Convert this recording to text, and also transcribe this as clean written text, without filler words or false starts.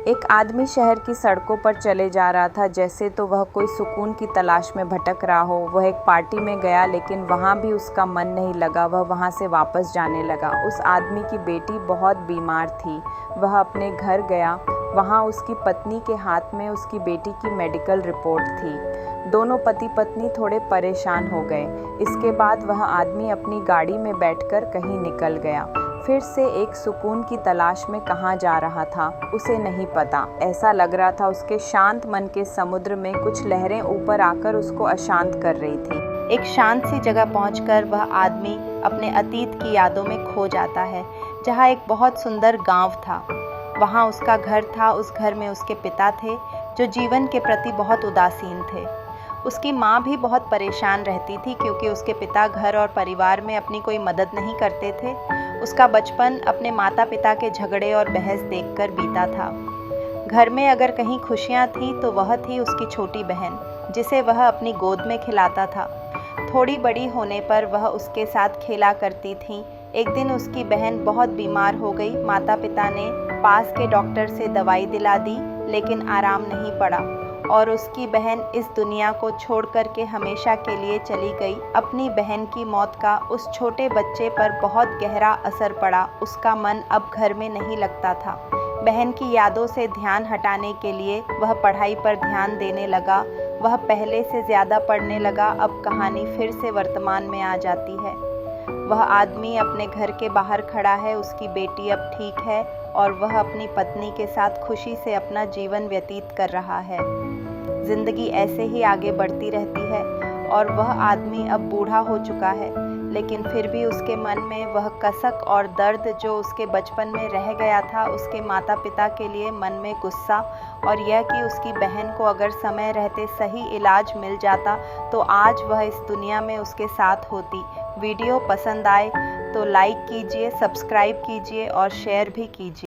एक आदमी शहर की सड़कों पर चले जा रहा था, जैसे तो वह कोई सुकून की तलाश में भटक रहा हो। वह एक पार्टी में गया, लेकिन वहाँ भी उसका मन नहीं लगा। वह वहाँ से वापस जाने लगा। उस आदमी की बेटी बहुत बीमार थी। वह अपने घर गया। वहाँ उसकी पत्नी के हाथ में उसकी बेटी की मेडिकल रिपोर्ट थी। दोनों पति पत्नी थोड़े परेशान हो गए। इसके बाद वह आदमी अपनी गाड़ी में बैठकर कहीं निकल गया। फिर से एक सुकून की तलाश में कहाँ जा रहा था, उसे नहीं पता। ऐसा लग रहा था उसके शांत मन के समुद्र में कुछ लहरें ऊपर आकर उसको अशांत कर रही थी। एक शांत सी जगह पहुंचकर वह आदमी अपने अतीत की यादों में खो जाता है, जहाँ एक बहुत सुंदर गांव था। वहाँ उसका घर था। उस घर में उसके पिता थे, जो जीवन के प्रति बहुत उदासीन थे। उसकी माँ भी बहुत परेशान रहती थी, क्योंकि उसके पिता घर और परिवार में अपनी कोई मदद नहीं करते थे। उसका बचपन अपने माता पिता के झगड़े और बहस देखकर बीता था। घर में अगर कहीं खुशियाँ थी तो वह थी उसकी छोटी बहन, जिसे वह अपनी गोद में खिलाता था। थोड़ी बड़ी होने पर वह उसके साथ खेला करती थी। एक दिन उसकी बहन बहुत बीमार हो गई। माता पिता ने पास के डॉक्टर से दवाई दिला दी, लेकिन आराम नहीं पड़ा और उसकी बहन इस दुनिया को छोड़ कर के हमेशा के लिए चली गई। अपनी बहन की मौत का उस छोटे बच्चे पर बहुत गहरा असर पड़ा। उसका मन अब घर में नहीं लगता था। बहन की यादों से ध्यान हटाने के लिए वह पढ़ाई पर ध्यान देने लगा। वह पहले से ज़्यादा पढ़ने लगा। अब कहानी फिर से वर्तमान में आ जाती है। वह आदमी अपने घर के बाहर खड़ा है। उसकी बेटी अब ठीक है और वह अपनी पत्नी के साथ खुशी से अपना जीवन व्यतीत कर रहा है। जिंदगी ऐसे ही आगे बढ़ती रहती है और वह आदमी अब बूढ़ा हो चुका है, लेकिन फिर भी उसके मन में वह कसक और दर्द जो उसके बचपन में रह गया था। उसके माता पिता के लिए मन में गुस्सा और यह कि उसकी बहन को अगर समय रहते सही इलाज मिल जाता तो आज वह इस दुनिया में उसके साथ होती। वीडियो पसंद आए तो लाइक कीजिए, सब्सक्राइब कीजिए और शेयर भी कीजिए।